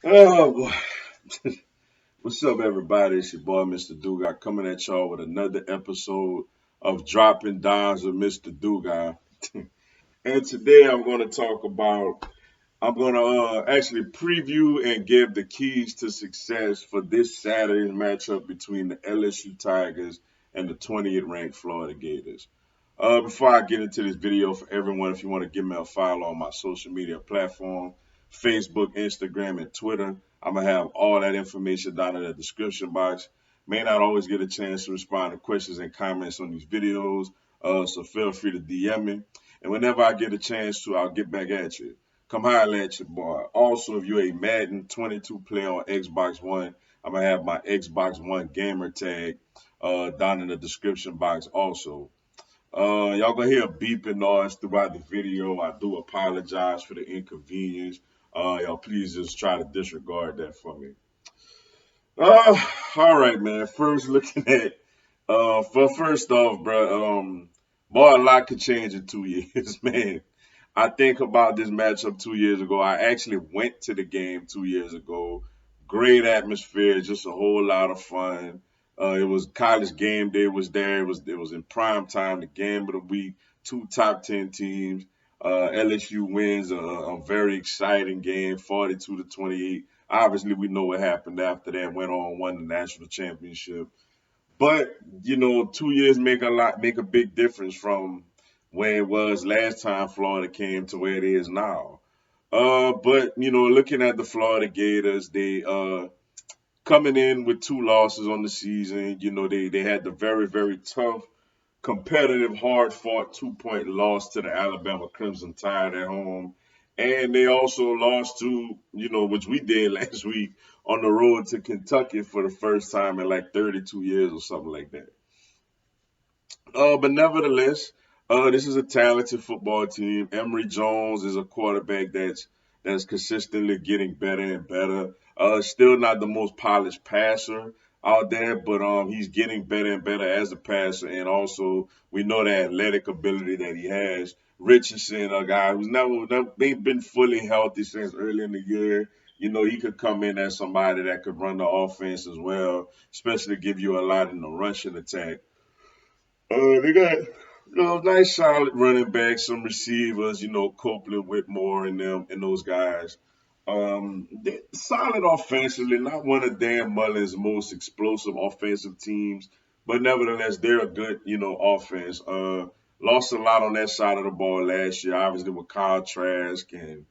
Oh boy. What's up, everybody? It's your boy, Mr. Dugai, coming at y'all with another episode of Dropping Dimes with Mr. Dugai. And today I'm going to actually preview and give the keys to success for this Saturday's matchup between the LSU Tigers and the 20th ranked Florida Gators. Before I get into this video, for everyone, if you want to give me a follow on my social media platform, Facebook, Instagram, and Twitter, I'm going to have all that information down in the description box. May not always get a chance to respond to questions and comments on these videos, so feel free to DM me. And whenever I get a chance to, I'll get back at you. Come holler at your boy. Also, if you're a Madden 22 player on Xbox One, I'm going to have my Xbox One gamer tag down in the description box also. Y'all gonna hear a beeping noise throughout the video. I do apologize for the inconvenience. Y'all please just try to disregard that for me. Uh, all right, man. First, looking at first off, bro. Boy, a lot could change in 2 years, man. I think about this matchup 2 years ago. I actually went to the game 2 years ago. Great atmosphere, just a whole lot of fun. It was college game day was there. It was in prime time, the game of the week. Two top 10 teams. LSU wins a very exciting game, 42-28. Obviously, we know what happened after that. Went on, won the national championship. But 2 years make a big difference from where it was last time Florida came to where it is now. But looking at the Florida Gators, they coming in with two losses on the season. They had the very tough, competitive, hard fought 2 point loss to the Alabama Crimson Tide at home. And they also lost to, which we did last week on the road to Kentucky for the first time in like 32 years or something like that. But nevertheless, this is a talented football team. Emory Jones is a quarterback that's consistently getting better and better. Still not the most polished passer out there, but he's getting better and better as a passer, and also we know the athletic ability that he has. Richardson, a guy who's never been fully healthy since early in the year. He could come in as somebody that could run the offense as well, especially give you a lot in the rushing attack. They got nice solid running backs, some receivers, Copeland, Whitmore, and them and those guys. They solid offensively, not one of Dan Mullen's most explosive offensive teams, but nevertheless, they're a good, offense. Lost a lot on that side of the ball last year, obviously with Kyle Trask and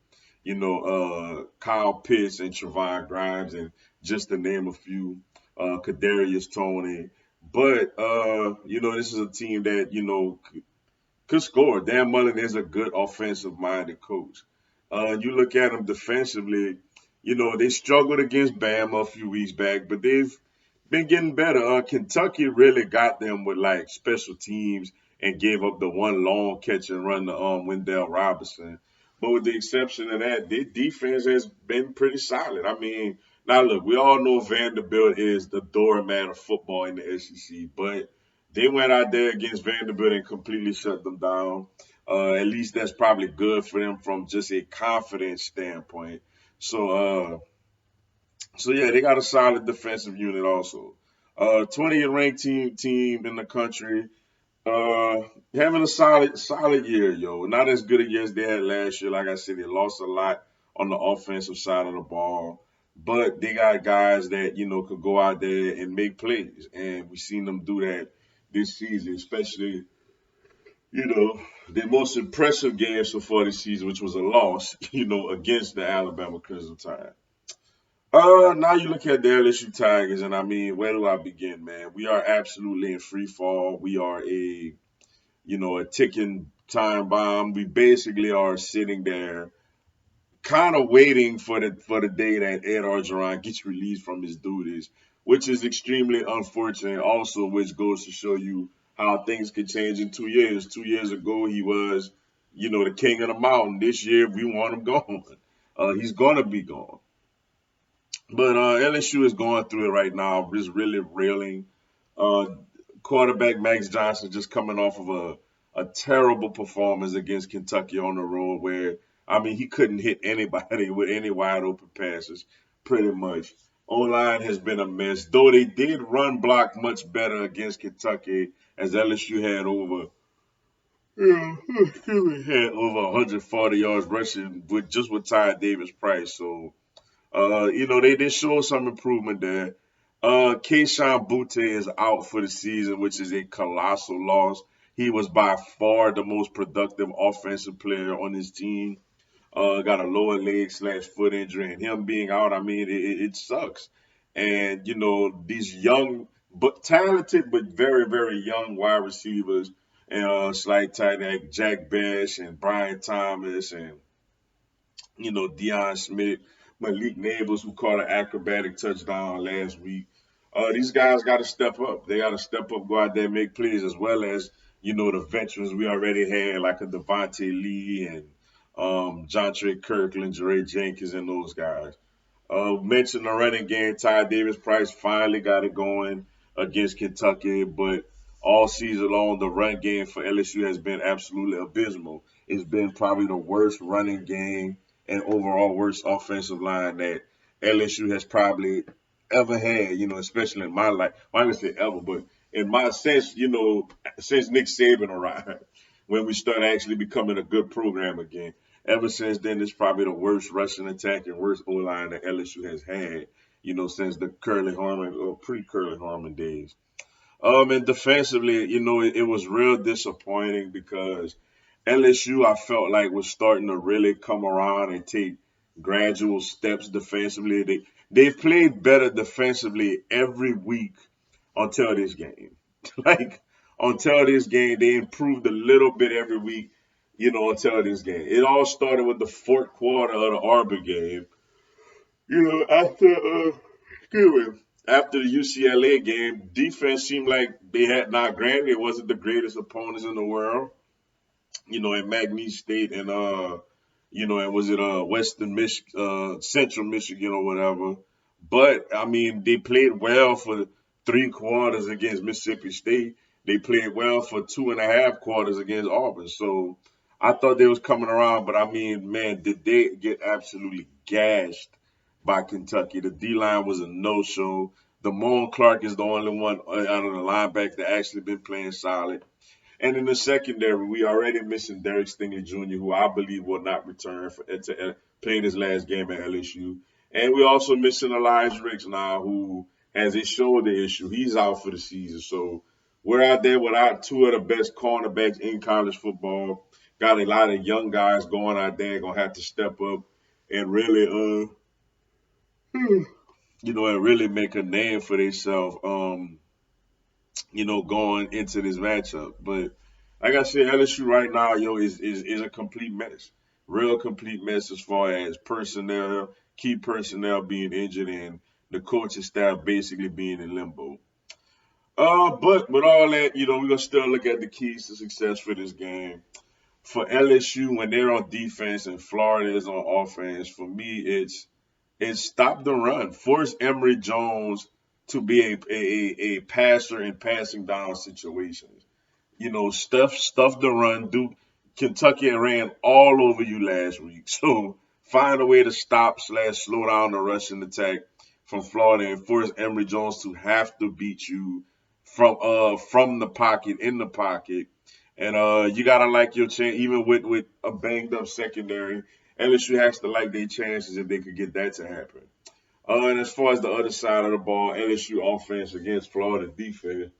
Kyle Pitts and Trevon Grimes, and just to name a few, Kadarius Toney. But this is a team that could score. Dan Mullen is a good offensive-minded coach. You look at them defensively. They struggled against Bama a few weeks back, but they've been getting better. Kentucky really got them with like special teams and gave up the one long catch and run to Wendell Robinson. But with the exception of that, their defense has been pretty solid. I mean, now look, we all know Vanderbilt is the doormat of football in the SEC, but they went out there against Vanderbilt and completely shut them down. At least that's probably good for them from just a confidence standpoint. So, yeah, they got a solid defensive unit also. 20th ranked team in the country. Having a solid year, yo. Not as good a year as they had last year. Like I said, they lost a lot on the offensive side of the ball. But they got guys that, could go out there and make plays. And we've seen them do that this season, especially, you know, their most impressive game so far this season, which was a loss, against the Alabama Crimson Tide. Now you look at the LSU Tigers, and I mean, where do I begin, man? We are absolutely in free fall. We are a ticking time bomb. We basically are sitting there, kind of waiting for the day that Ed Orgeron gets released from his duties, which is extremely unfortunate. Also, which goes to show you how things could change in 2 years. 2 years ago, he was, the king of the mountain. This year, we want him gone. He's gonna be gone. But LSU is going through it right now, just really reeling. Uh, Quarterback Max Johnson just coming off of a terrible performance against Kentucky on the road, where I mean he couldn't hit anybody with any wide open passes. pretty much. O-line has been a mess, though they did run block much better against Kentucky, as LSU had over yeah, had over 140 yards rushing with Ty Davis Price. So they did show some improvement there. Keishawn Butte is out for the season, which is a colossal loss. He was by far the most productive offensive player on his team. Got a lower leg slash foot injury, and him being out, I mean, it sucks. And these young but talented but very very young wide receivers and slight tight end Jack Bash and Brian Thomas and Deion Smith, Malik Neighbors, who caught an acrobatic touchdown last week. These guys got to step up. They got to step up, go out there, and make plays, as well as the veterans we already had, like a Devontae Lee and John Trey Kirkland, Jeray Jenkins, and those guys. Mentioned the running game. Ty Davis Price finally got it going against Kentucky, but all season long, the run game for LSU has been absolutely abysmal. It's been probably the worst running game and overall worst offensive line that LSU has probably ever had, especially in my life. Well, I'm going to say ever, but in my sense, since Nick Saban arrived, when we started actually becoming a good program again. Ever since then, it's probably the worst rushing attack and worst O-line that LSU has had, since the Curly Harmon or pre-Curly Harmon days. And defensively, it was real disappointing because LSU, I felt like, was starting to really come around and take gradual steps defensively. They've played better defensively every week until this game. Like until this game, they improved a little bit every week, until this game. It all started with the fourth quarter of the Arbor game. After the UCLA game, defense seemed like they had not granted it wasn't the greatest opponents in the world. In McNeese State and and was it Western Michigan, Central Michigan or whatever. But I mean, they played well for 3 quarters against Mississippi State. They played well for 2.5 quarters against Auburn. So I thought they was coming around, but I mean, man, did they get absolutely gashed by Kentucky? The D line was a no-show. Damone Clark is the only one out of the linebackers that actually been playing solid. And in the secondary, we already missing Derek Stingley Jr., who I believe will not return to playing his last game at LSU. And we also missing Elijah Ricks now, who has a shoulder issue. He's out for the season. So we're out there without two of the best cornerbacks in college football. Got a lot of young guys going out there, gonna have to step up and really, and really make a name for themselves. Going into this matchup. But like I said, LSU right now, is a complete mess. Real complete mess as far as personnel, key personnel being injured and the coaching staff basically being in limbo. But with all that, we're gonna still look at the keys to success for this game. For LSU, when they're on defense and Florida is on offense, for me it's stop the run. Force Emory Jones to be a passer in passing down situations. Stuff the run. Kentucky ran all over you last week. So find a way to stop / slow down the rushing attack from Florida and force Emory Jones to have to beat you from the pocket, in the pocket. And you gotta like your chance, even with a banged up secondary. LSU has to like their chances if they could get that to happen. And as far as the other side of the ball, LSU offense against Florida defense,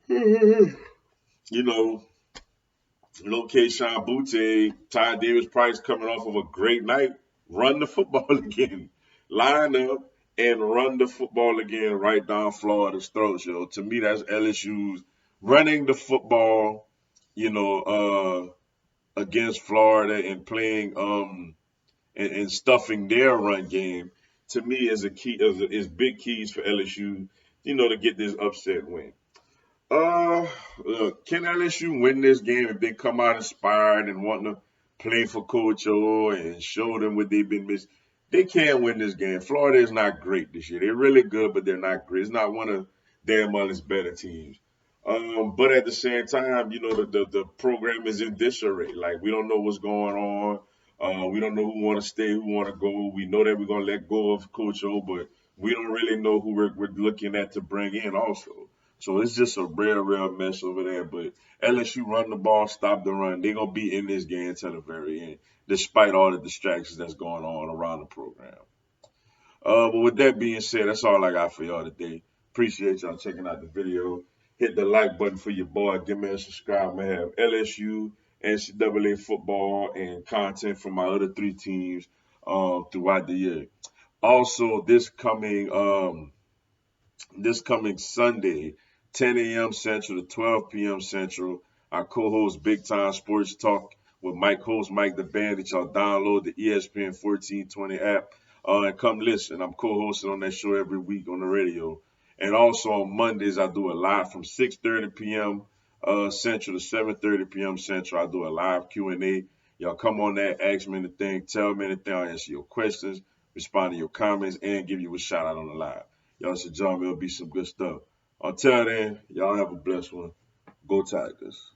you know, Keishawn Butte, Ty Davis Price coming off of a great night, run the football again. Line up and run the football again right down Florida's throats, To me, that's LSU's running the football, against Florida and playing and stuffing their run game. To me, is big keys for LSU, to get this upset win. Look, can LSU win this game if they come out inspired and want to play for Coach O and show them what they've been missing? They can't win this game. Florida is not great this year. They're really good, but they're not great. It's not one of Dan Mullen's better teams. But at the same time, the program is in disarray. Like, we don't know what's going on. We don't know who want to stay, who want to go. We know that we're gonna let go of Coach O, but we don't really know who we're looking at to bring in also. So it's just a real mess over there. But LSU run the ball, stop the run. They're gonna be in this game until the very end, despite all the distractions that's going on around the program. But with that being said, that's all I got for y'all today. Appreciate y'all checking out the video. Hit the like button for your boy. Give me a subscribe. I'm gonna have LSU, NCAA football, and content from my other three teams throughout the year. Also, this coming Sunday, 10 a.m. Central to 12 p.m. Central. I co-host Big Time Sports Talk with Mike the Bandit. Y'all download the ESPN 1420 app and come listen. I'm co-hosting on that show every week on the radio. And also on Mondays, I do a live from 6:30 p.m. Central to 7:30 p.m. Central. I do a live Q&A. Y'all come on there, ask me anything, tell me anything. I'll answer your questions, respond to your comments, and give you a shout out on the live. Y'all should join me. It'll be some good stuff. Until then, y'all have a blessed one. Go Tigers.